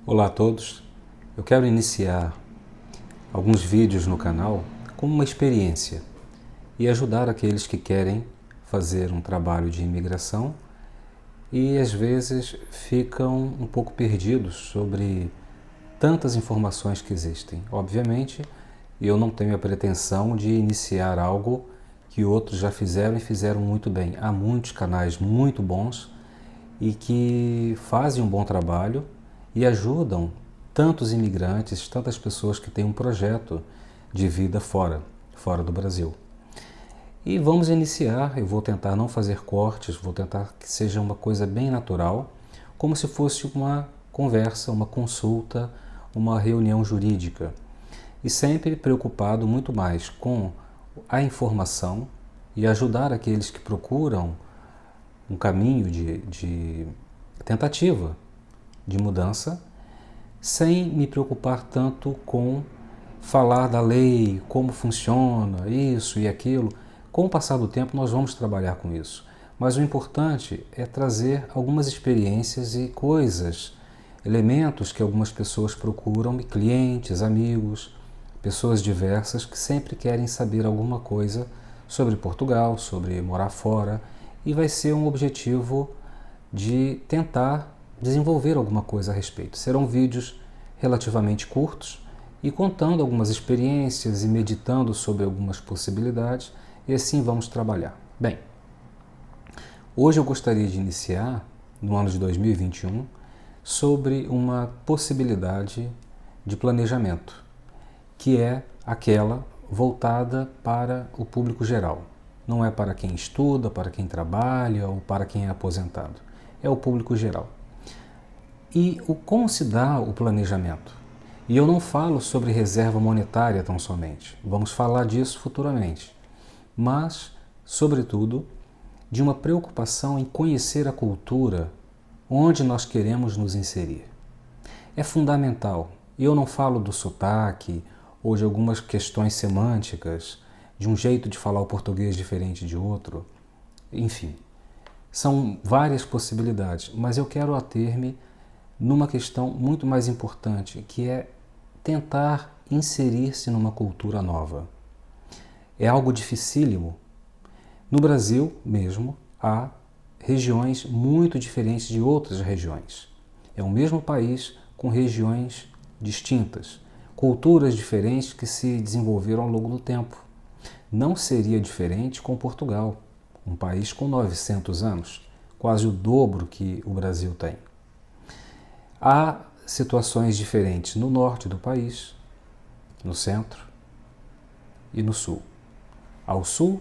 Olá a todos, eu quero iniciar alguns vídeos no canal como uma experiência e ajudar aqueles que querem fazer um trabalho de imigração e às vezes ficam um pouco perdidos sobre tantas informações que existem. Obviamente, eu não tenho a pretensão de iniciar algo que outros já fizeram e fizeram muito bem. Há muitos canais muito bons e que fazem um bom trabalho e ajudam tantos imigrantes, tantas pessoas que têm um projeto de vida fora do Brasil. E vamos iniciar, eu vou tentar não fazer cortes, vou tentar que seja uma coisa bem natural, como se fosse uma conversa, uma consulta, uma reunião jurídica. E sempre preocupado muito mais com a informação e ajudar aqueles que procuram um caminho de tentativa de mudança, sem me preocupar tanto com falar da lei, como funciona, isso e aquilo. Com o passar do tempo, nós vamos trabalhar com isso. Mas o importante é trazer algumas experiências e coisas, elementos que algumas pessoas procuram, clientes, amigos, pessoas diversas que sempre querem saber alguma coisa sobre Portugal, sobre morar fora, e vai ser um objetivo de tentar desenvolver alguma coisa a respeito. Serão vídeos relativamente curtos e contando algumas experiências e meditando sobre algumas possibilidades, e assim vamos trabalhar. Bem, hoje eu gostaria de iniciar, no ano de 2021, sobre uma possibilidade de planejamento, que é aquela voltada para o público geral. Não é para quem estuda, para quem trabalha ou para quem é aposentado. É o público geral. E como se dá o planejamento? E eu não falo sobre reserva monetária tão somente. Vamos falar disso futuramente. Mas, sobretudo, de uma preocupação em conhecer a cultura onde nós queremos nos inserir. É fundamental. E eu não falo do sotaque ou de algumas questões semânticas, de um jeito de falar o português diferente de outro. Enfim, são várias possibilidades, mas eu quero ater-me numa questão muito mais importante, que é tentar inserir-se numa cultura nova. É algo dificílimo. No Brasil mesmo, há regiões muito diferentes de outras regiões. É o mesmo país com regiões distintas, culturas diferentes que se desenvolveram ao longo do tempo. Não seria diferente com Portugal, um país com 900 anos, quase o dobro que o Brasil tem. Há situações diferentes no norte do país, no centro e no sul. Ao sul,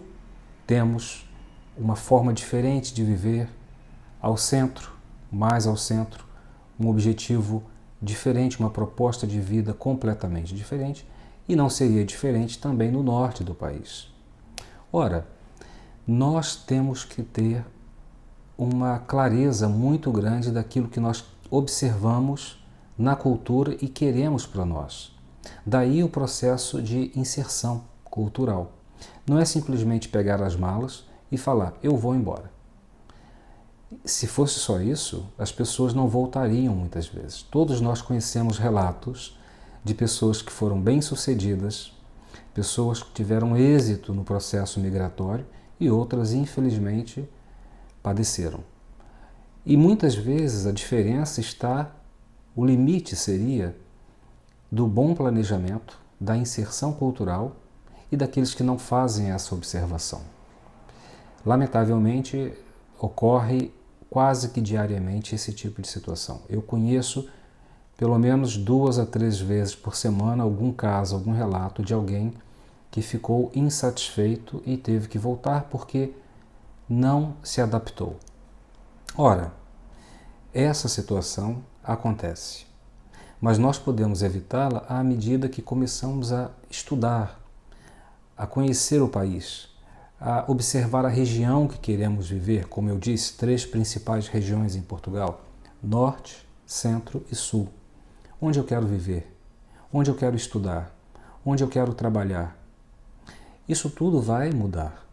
temos uma forma diferente de viver, ao centro, mais ao centro, um objetivo diferente, uma proposta de vida completamente diferente, e não seria diferente também no norte do país. Ora, nós temos que ter uma clareza muito grande daquilo que nós observamos na cultura e queremos para nós. Daí o processo de inserção cultural. Não é simplesmente pegar as malas e falar, eu vou embora. Se fosse só isso, as pessoas não voltariam muitas vezes. Todos nós conhecemos relatos de pessoas que foram bem-sucedidas, pessoas que tiveram êxito no processo migratório e outras, infelizmente, padeceram. E muitas vezes a diferença está, o limite seria do bom planejamento, da inserção cultural e daqueles que não fazem essa observação. Lamentavelmente, ocorre quase que diariamente esse tipo de situação. Eu conheço pelo menos 2 a 3 vezes por semana algum caso, algum relato de alguém que ficou insatisfeito e teve que voltar porque não se adaptou. Ora, essa situação acontece, mas nós podemos evitá-la à medida que começamos a estudar, a conhecer o país, a observar a região que queremos viver. Como eu disse, 3 principais regiões em Portugal: Norte, Centro e Sul. Onde eu quero viver? Onde eu quero estudar? Onde eu quero trabalhar? Isso tudo vai mudar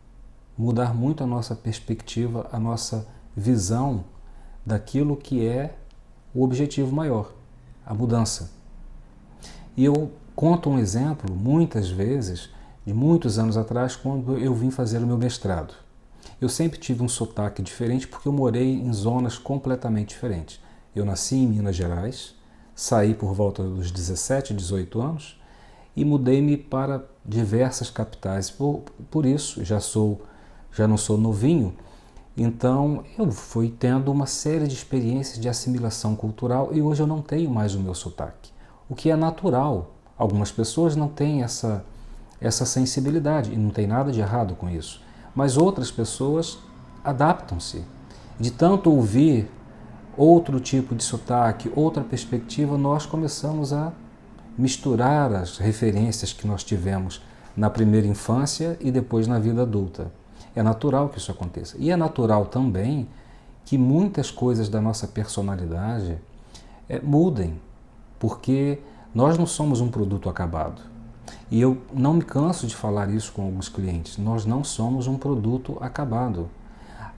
muito a nossa perspectiva, a nossa visão daquilo que é o objetivo maior, a mudança. E eu conto um exemplo, muitas vezes, de muitos anos atrás, quando eu vim fazer o meu mestrado. Eu sempre tive um sotaque diferente porque eu morei em zonas completamente diferentes. Eu nasci em Minas Gerais, saí por volta dos 17, 18 anos e mudei-me para diversas capitais. Por isso, já não sou novinho, então eu fui tendo uma série de experiências de assimilação cultural e hoje eu não tenho mais o meu sotaque, o que é natural. Algumas pessoas não têm essa sensibilidade e não tem nada de errado com isso, mas outras pessoas adaptam-se. De tanto ouvir outro tipo de sotaque, outra perspectiva, nós começamos a misturar as referências que nós tivemos na primeira infância e depois na vida adulta. É natural que isso aconteça. E é natural também que muitas coisas da nossa personalidade mudem, porque nós não somos um produto acabado. E eu não me canso de falar isso com alguns clientes. Nós não somos um produto acabado.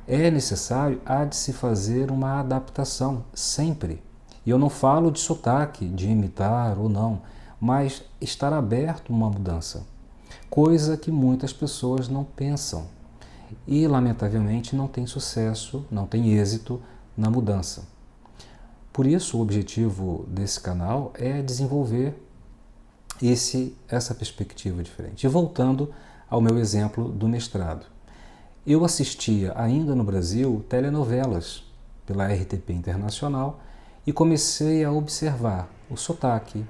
É necessário, há de se fazer uma adaptação, sempre. E eu não falo de sotaque, de imitar ou não, mas estar aberto a uma mudança. Coisa que muitas pessoas não pensam. E, lamentavelmente, não tem sucesso, não tem êxito na mudança. Por isso, o objetivo desse canal é desenvolver essa perspectiva diferente. E voltando ao meu exemplo do mestrado. Eu assistia, ainda no Brasil, telenovelas pela RTP Internacional e comecei a observar o sotaque,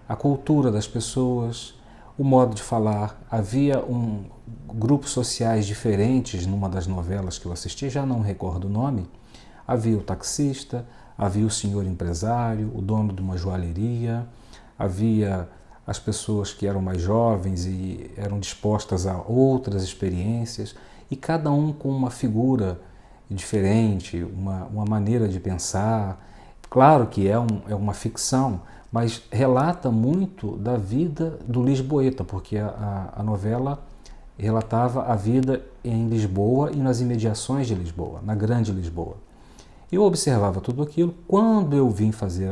a cultura das pessoas, o modo de falar. Havia grupos sociais diferentes numa das novelas que eu assisti, já não recordo o nome. Havia o taxista, havia o senhor empresário, o dono de uma joalheria, havia as pessoas que eram mais jovens e eram dispostas a outras experiências, e cada um com uma figura diferente, uma maneira de pensar. Claro que é uma ficção, mas relata muito da vida do lisboeta, porque a novela relatava a vida em Lisboa e nas imediações de Lisboa, na grande Lisboa. Eu observava tudo aquilo. Quando eu vim fazer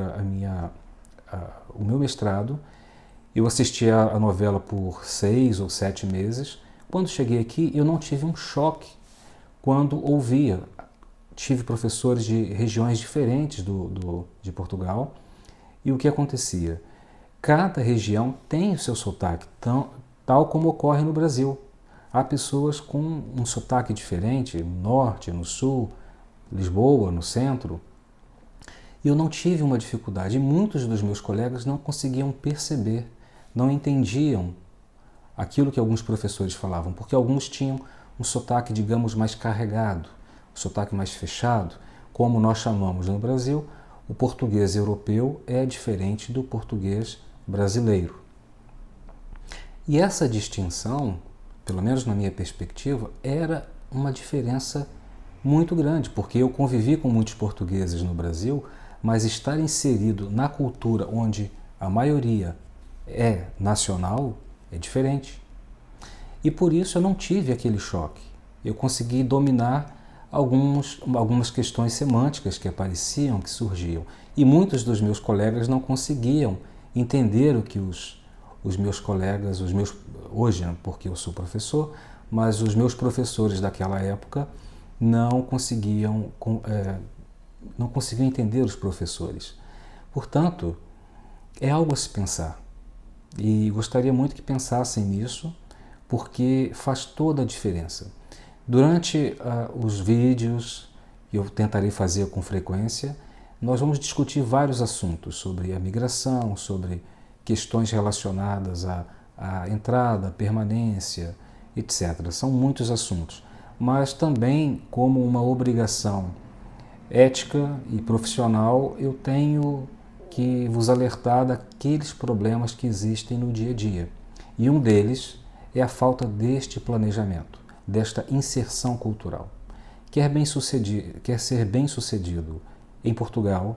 o meu mestrado, eu assisti a novela por 6 ou 7 meses. Quando cheguei aqui, eu não tive um choque quando ouvia. Tive professores de regiões diferentes de Portugal. E o que acontecia? Cada região tem o seu sotaque, tal como ocorre no Brasil. Há pessoas com um sotaque diferente, no norte, no sul, Lisboa, no centro. E eu não tive uma dificuldade. E muitos dos meus colegas não conseguiam perceber, não entendiam aquilo que alguns professores falavam, porque alguns tinham um sotaque, digamos, mais carregado, um sotaque mais fechado, como nós chamamos no Brasil. O português europeu é diferente do português brasileiro. E essa distinção, pelo menos na minha perspectiva, era uma diferença muito grande, porque eu convivi com muitos portugueses no Brasil, mas estar inserido na cultura onde a maioria é nacional é diferente. E por isso eu não tive aquele choque. Eu consegui dominar algumas questões semânticas que apareciam, que surgiam. E muitos dos meus colegas não conseguiam entender o que os meus colegas, hoje, porque eu sou professor, mas os meus professores daquela época não conseguiam entender os professores. Portanto, é algo a se pensar. E gostaria muito que pensassem nisso, porque faz toda a diferença. Durante os vídeos que eu tentarei fazer com frequência, nós vamos discutir vários assuntos sobre a migração, sobre questões relacionadas à entrada, permanência, etc. São muitos assuntos, mas também como uma obrigação ética e profissional, eu tenho que vos alertar daqueles problemas que existem no dia a dia. E um deles é a falta deste planejamento, desta inserção cultural. Quer ser bem-sucedido em Portugal,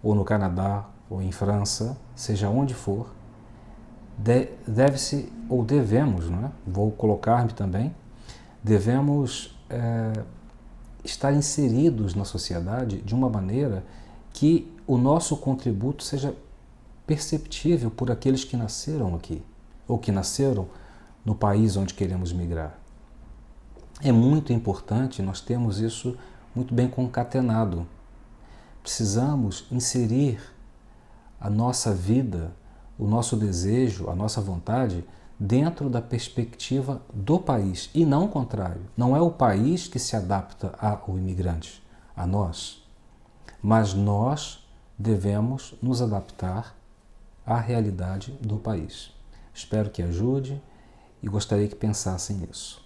ou no Canadá, ou em França, seja onde for, deve-se, ou devemos, não é? Vou colocar-me também, devemos estar inseridos na sociedade de uma maneira que o nosso contributo seja perceptível por aqueles que nasceram aqui, ou que nasceram no país onde queremos migrar. É muito importante nós termos isso muito bem concatenado. Precisamos inserir a nossa vida, o nosso desejo, a nossa vontade dentro da perspectiva do país e não o contrário. Não é o país que se adapta ao imigrante, a nós, mas nós devemos nos adaptar à realidade do país. Espero que ajude e gostaria que pensassem nisso.